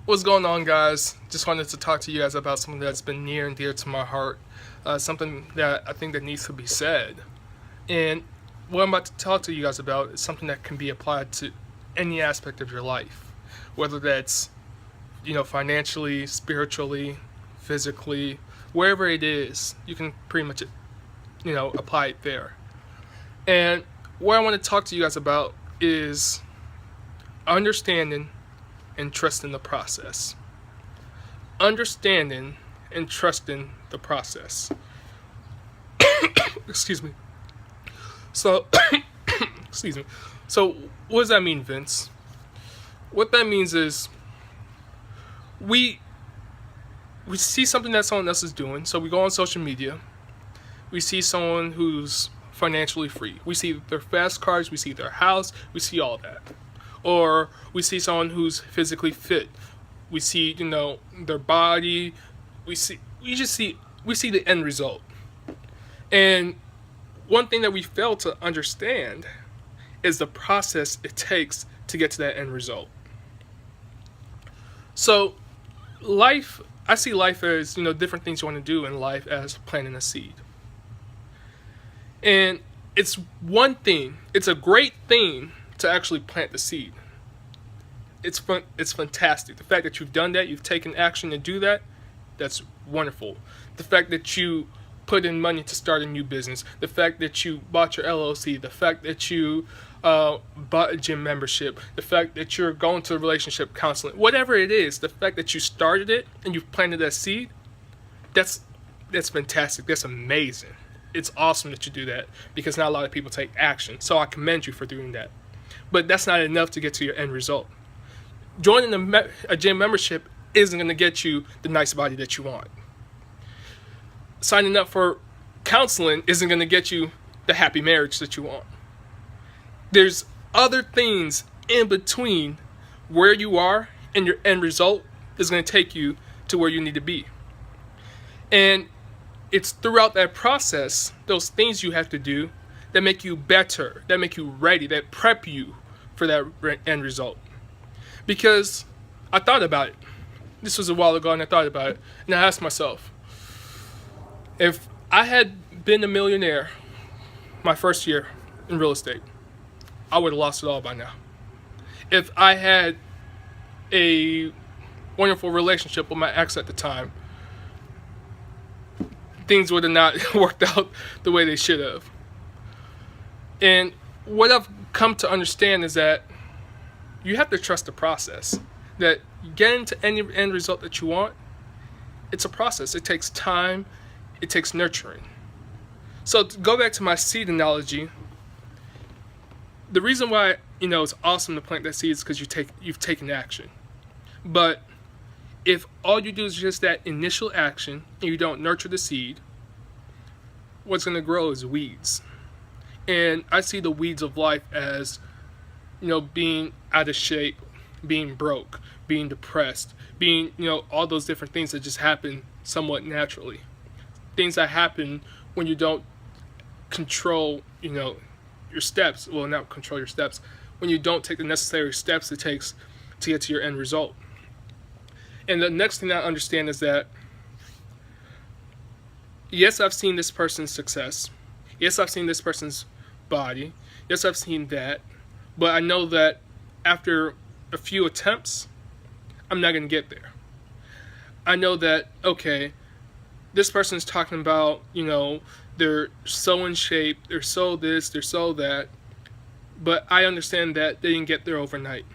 What's going on, guys? Just wanted to talk to you guys about something that's been near and dear to my heart. Something that I think that needs to be said. And what I'm about to talk to you guys about is something that can be applied to any aspect of your life, whether that's financially, spiritually, physically, wherever it is. You can pretty much apply it there. And what I want to talk to you guys about is understanding and trusting the process. Understanding and trusting the process. Excuse me. So, excuse me. So, what does that mean, Vince? What that means is we see something that someone else is doing. So we go on social media. We see someone who's financially free. We see their fast cars. We see their house. We see all that. Or we see someone who's physically fit. We see, their body. We see the end result. And one thing that we fail to understand is the process it takes to get to that end result. So, I see life as, different things you want to do in life as planting a seed. And it's a great thing to actually plant the seed. It's fantastic. The fact that you've done that, you've taken action to do that, that's wonderful. The fact that you put in money to start a new business, the fact that you bought your LLC, the fact that you bought a gym membership, the fact that you're going to relationship counseling, whatever it is, the fact that you started it and you've planted that seed, that's fantastic. That's amazing. It's awesome that you do that because not a lot of people take action. So I commend you for doing that. But that's not enough to get to your end result. Joining a gym membership isn't going to get you the nice body that you want. Signing up for counseling isn't going to get you the happy marriage that you want. There's other things in between where you are and your end result is going to take you to where you need to be. And it's throughout that process, those things you have to do that make you better, that make you ready, that prep you for that end result. Because I thought about it. This was a while ago and I thought about it. And I asked myself, if I had been a millionaire my first year in real estate, I would have lost it all by now. If I had a wonderful relationship with my ex at the time, things would have not worked out the way they should have. And what I've come to understand is that you have to trust the process. That getting to any end result that you want, it's a process. It takes time. It takes nurturing. So to go back to my seed analogy, the reason why it's awesome to plant that seed is because you've taken action. But if all you do is just that initial action and you don't nurture the seed, what's going to grow is weeds. And I see the weeds of life as being out of shape, being broke, being depressed, being all those different things that just happen somewhat naturally. Things that happen when you don't control your steps. Well, not control your steps. When you don't take the necessary steps it takes to get to your end result. And the next thing I understand is that, yes, I've seen this person's success. Yes, I've seen this person's body. Yes, I've seen that. But I know that after a few attempts, I'm not going to get there. I know that, okay, this person's talking about, they're so in shape, they're so this, they're so that. But I understand that they didn't get there overnight.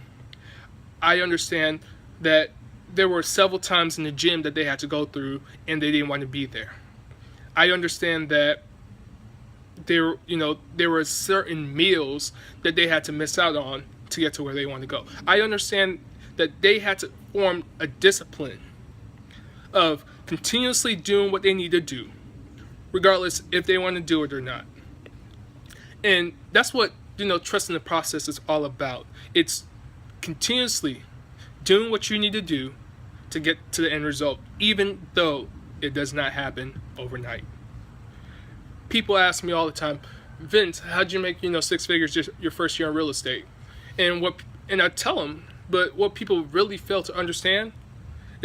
I understand that there were several times in the gym that they had to go through and they didn't want to be there. I understand that there were certain meals that they had to miss out on to get to where they want to go. I understand that they had to form a discipline of continuously doing what they need to do, regardless if they want to do it or not. And that's what trusting the process is all about. It's continuously doing what you need to do to get to the end result, even though it does not happen overnight. People ask me all the time, Vince, how'd you make, six figures just your first year in real estate? And I tell them, but what people really fail to understand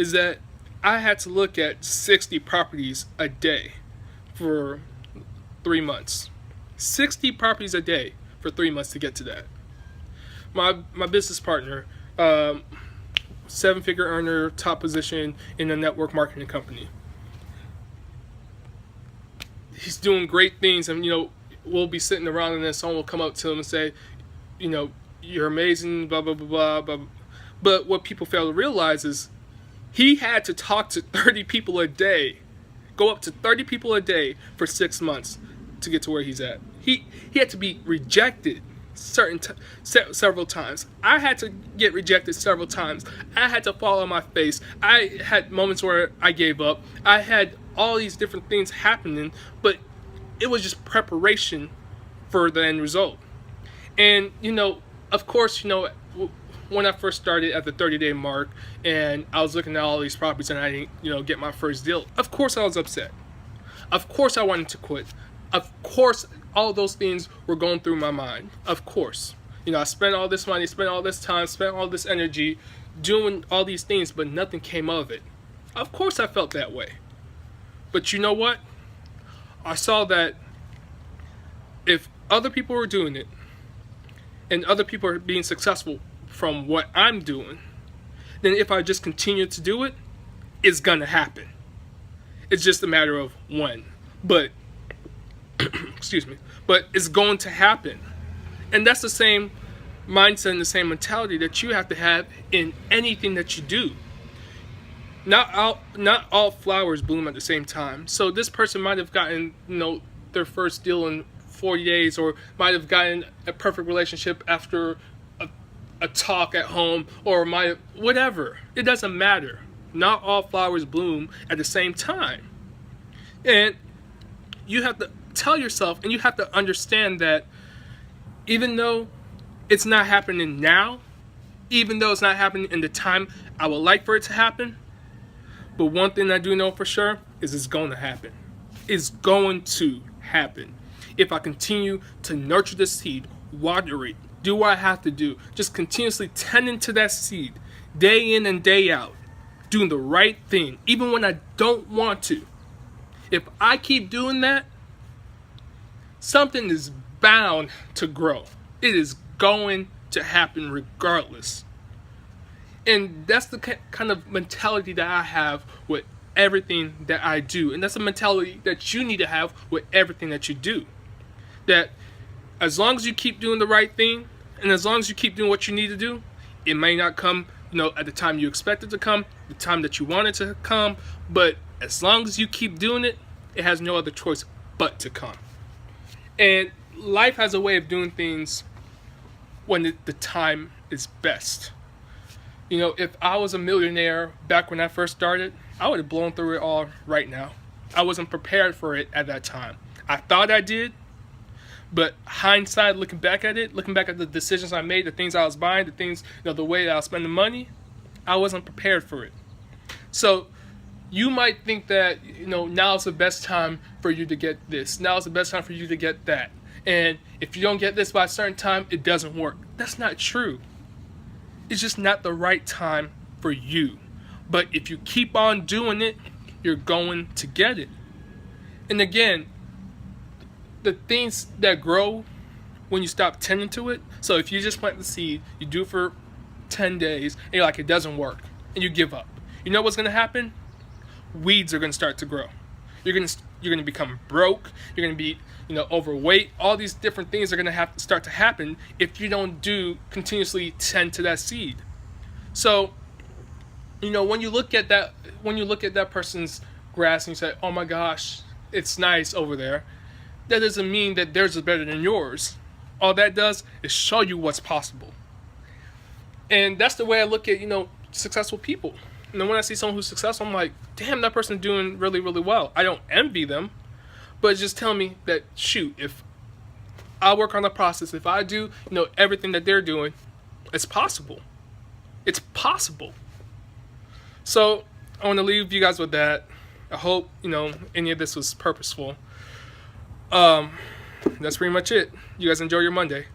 is that I had to look at 60 properties a day for 3 months. 60 properties a day for 3 months to get to that. My business partner, 7-figure earner, top position in a network marketing company. He's doing great things, and we'll be sitting around, and then someone will come up to him and say, you're amazing, blah blah blah blah blah. But what people fail to realize is he had to talk to 30 people a day, go up to 30 people a day for 6 months to get to where he's at. He had to be rejected several times. I had to get rejected several times. I had to fall on my face. I had moments where I gave up. I had all these different things happening, but it was just preparation for the end result. And of course, when I first started at the 30-day mark and I was looking at all these properties and I didn't, get my first deal, of course I was upset. Of course I wanted to quit. Of course all those things were going through my mind. Of course. I spent all this money, spent all this time, spent all this energy doing all these things, but nothing came of it. Of course I felt that way. But you know what? I saw that if other people were doing it and other people are being successful from what I'm doing, then if I just continue to do it, it's gonna happen. It's just a matter of when. But excuse me, but it's going to happen. And that's the same mindset and the same mentality that you have to have in anything that you do. Not all flowers bloom at the same time. So this person might have gotten, their first deal in 40 days, or might have gotten a perfect relationship after a talk at home, or whatever. It doesn't matter. Not all flowers bloom at the same time. And you have to tell yourself, and you have to understand that even though it's not happening now, even though it's not happening in the time I would like for it to happen, but one thing I do know for sure is it's going to happen. It's going to happen. If I continue to nurture the seed, water it, do what I have to do, just continuously tending to that seed, day in and day out, doing the right thing, even when I don't want to. If I keep doing that, something is bound to grow. It is going to happen regardless. And that's the kind of mentality that I have with everything that I do. And that's a mentality that you need to have with everything that you do. That as long as you keep doing the right thing, and as long as you keep doing what you need to do, it may not come, at the time you expect it to come, the time that you want it to come, but as long as you keep doing it, it has no other choice but to come. And life has a way of doing things when the time is best. If I was a millionaire back when I first started, I would have blown through it all right now. I wasn't prepared for it at that time. I thought I did, but hindsight, looking back at the decisions I made, the things I was buying, the things, the way that I was spending money, I wasn't prepared for it. So you might think that, now's the best time for you to get this. Now's the best time for you to get that. And if you don't get this by a certain time, it doesn't work. That's not true. It's just not the right time for you. But if you keep on doing it, you're going to get it. And again, the things that grow when you stop tending to it. So if you just plant the seed, you do it for 10 days, and you're like, it doesn't work, and you give up. You know what's going to happen? Weeds are going to start to grow. You're going to become broke. You're going to be, overweight. All these different things are going to have to start to happen if you don't continuously tend to that seed. So, when you look at that person's grass and you say, "Oh my gosh, it's nice over there," that doesn't mean that theirs is better than yours. All that does is show you what's possible. And that's the way I look at, successful people. And then when I see someone who's successful, I'm like, damn, that person's doing really, really well. I don't envy them, but it's just telling me that, shoot, if I work on the process, if I do, everything that they're doing, it's possible. It's possible. So I want to leave you guys with that. I hope, any of this was purposeful. That's pretty much it. You guys enjoy your Monday.